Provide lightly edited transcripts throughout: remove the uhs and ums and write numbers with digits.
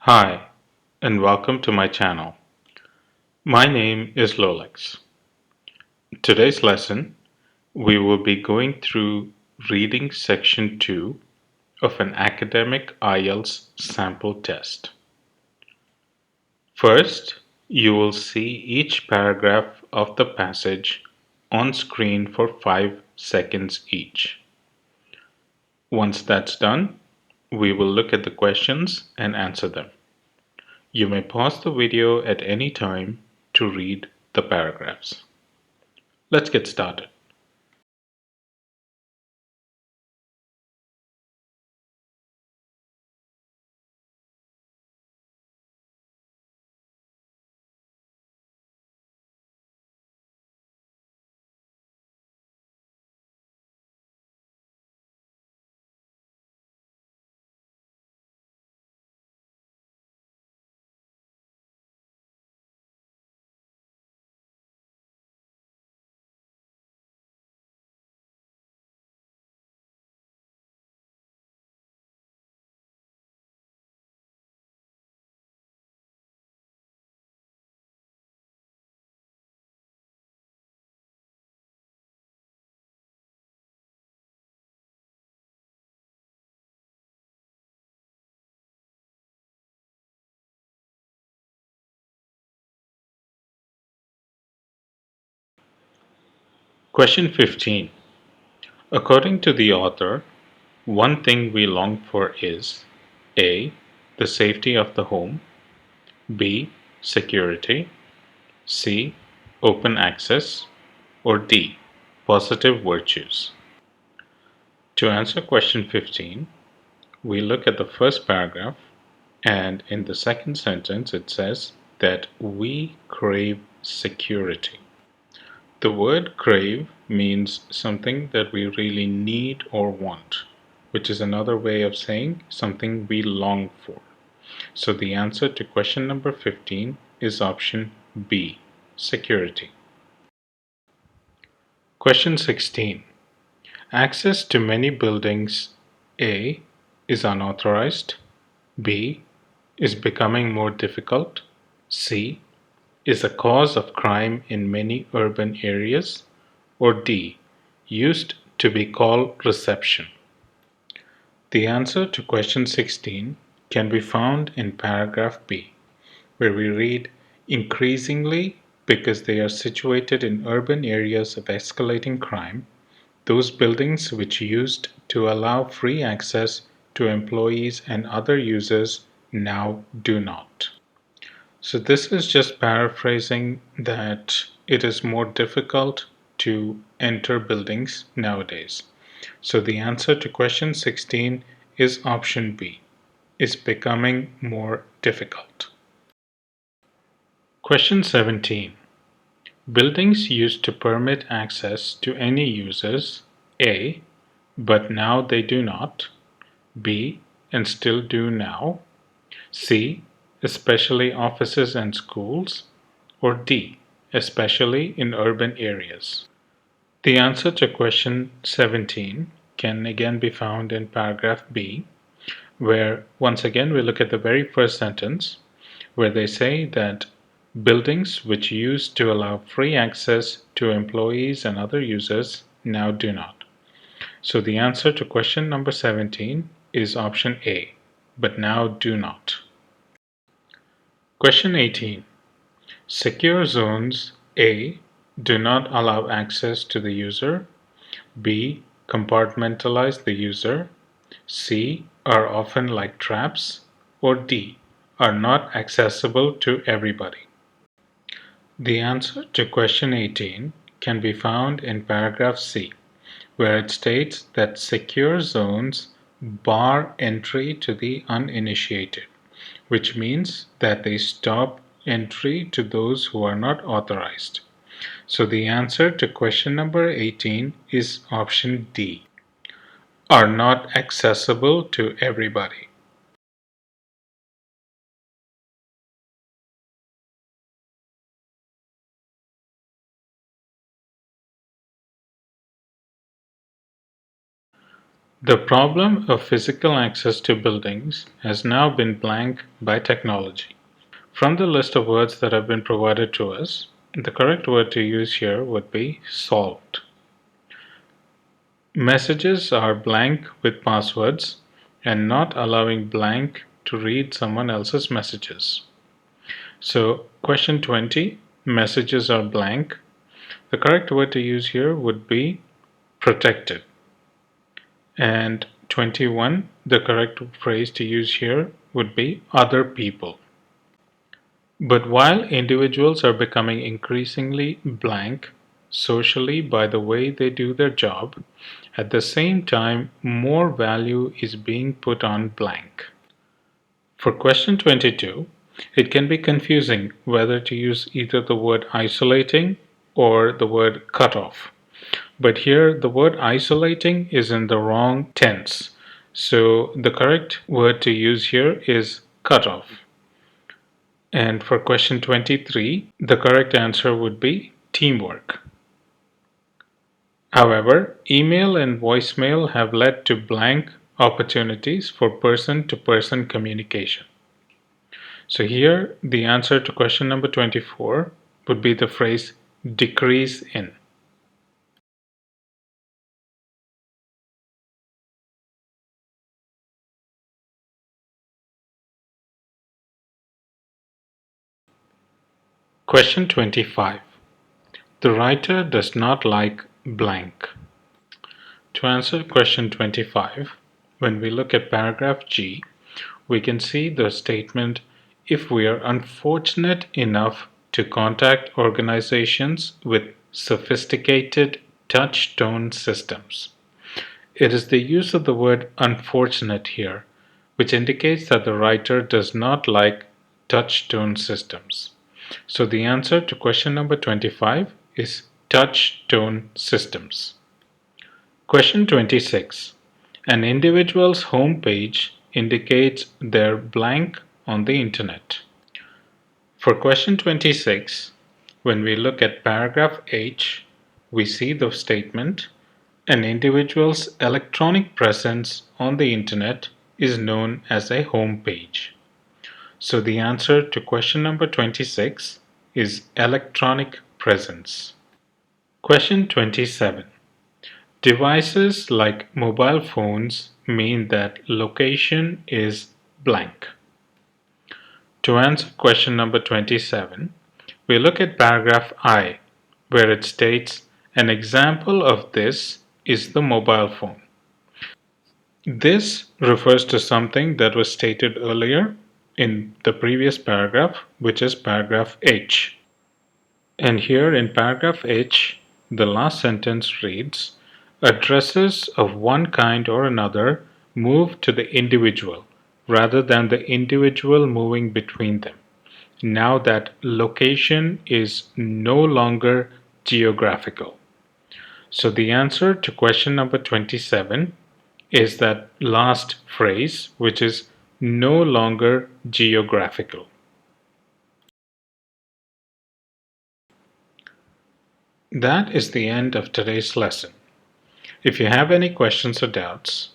Hi, and welcome to my channel. My name is Lolex. Today's lesson, we will be going through reading section 2 of an academic IELTS sample test. First, you will see each paragraph of the passage on screen for 5 seconds each. Once that's done, we will look at the questions and answer them. You may pause the video at any time to read the paragraphs. Let's get started. Question 15. According to the author, one thing we long for is A. The safety of the home, B. Security, C. Open access, or D. Positive virtues. To answer question 15, we look at the first paragraph, and in the second sentence it says that we crave security. The word crave means something that we really need or want, which is another way of saying something we long for. So the answer to question number 15 is option B, security. Question 16. Access to many buildings A is unauthorized, B is becoming more difficult, C is a cause of crime in many urban areas, or D, used to be called reception. The answer to question 16 can be found in paragraph B, where we read increasingly because they are situated in urban areas of escalating crime, those buildings which used to allow free access to employees and other users now do not. So this is just paraphrasing that it is more difficult to enter buildings nowadays. So the answer to question 16 is option B. It's becoming more difficult. Question 17. Buildings used to permit access to any users A, but now they do not, B, and still do now, C, especially offices and schools, or D, especially in urban areas. The answer to question 17 can again be found in paragraph B, where once again we look at the very first sentence, where they say that buildings which used to allow free access to employees and other users now do not. So the answer to question number 17 is option A, but now do not. Question 18. Secure zones A do not allow access to the user, B compartmentalize the user, C are often like traps, or D are not accessible to everybody. The answer to question 18 can be found in paragraph C, where it states that secure zones bar entry to the uninitiated, which means that they stop entry to those who are not authorized. So the answer to question number 18 is option D, are not accessible to everybody. The problem of physical access to buildings has now been blanked by technology. From the list of words that have been provided to us, the correct word to use here would be solved. Messages are blank with passwords and not allowing blank to read someone else's messages. So, question 20, messages are blank. The correct word to use here would be protected. And 21, the correct phrase to use here would be other people. But while individuals are becoming increasingly blank socially by the way they do their job, at the same time, more value is being put on blank. For question 22, it can be confusing whether to use either the word isolating or the word cut off. But here the word isolating is in the wrong tense. So the correct word to use here is cut off. And for question 23, the correct answer would be teamwork. However, email and voicemail have led to blank opportunities for person-to-person communication. So here, the answer to question number 24 would be the phrase decrease in. Question 25. The writer does not like blank. To answer question 25, when we look at paragraph G, we can see the statement, if we are unfortunate enough to contact organizations with sophisticated touch tone systems. It is the use of the word unfortunate here, which indicates that the writer does not like touch tone systems. So the answer to question number 25 is touch tone systems. Question 26. An individual's home page indicates their blank on the internet. For question 26, when we look at paragraph H, we see the statement, an individual's electronic presence on the internet is known as a home page. So the answer to question number 26 is electronic presence. Question 27. Devices like mobile phones mean that location is blank. To answer question number 27, we look at paragraph I, where it states, an example of this is the mobile phone. This refers to something that was stated earlier in the previous paragraph, which is paragraph H. And here in paragraph H, the last sentence reads, addresses of one kind or another move to the individual rather than the individual moving between them, now that location is no longer geographical. So the answer to question number 27 is that last phrase, which is no longer geographical. That is the end of today's lesson. If you have any questions or doubts,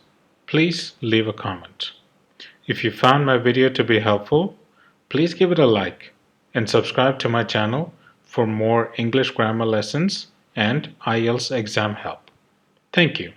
please leave a comment. If you found my video to be helpful, please give it a like and subscribe to my channel for more English grammar lessons and IELTS exam help. Thank you.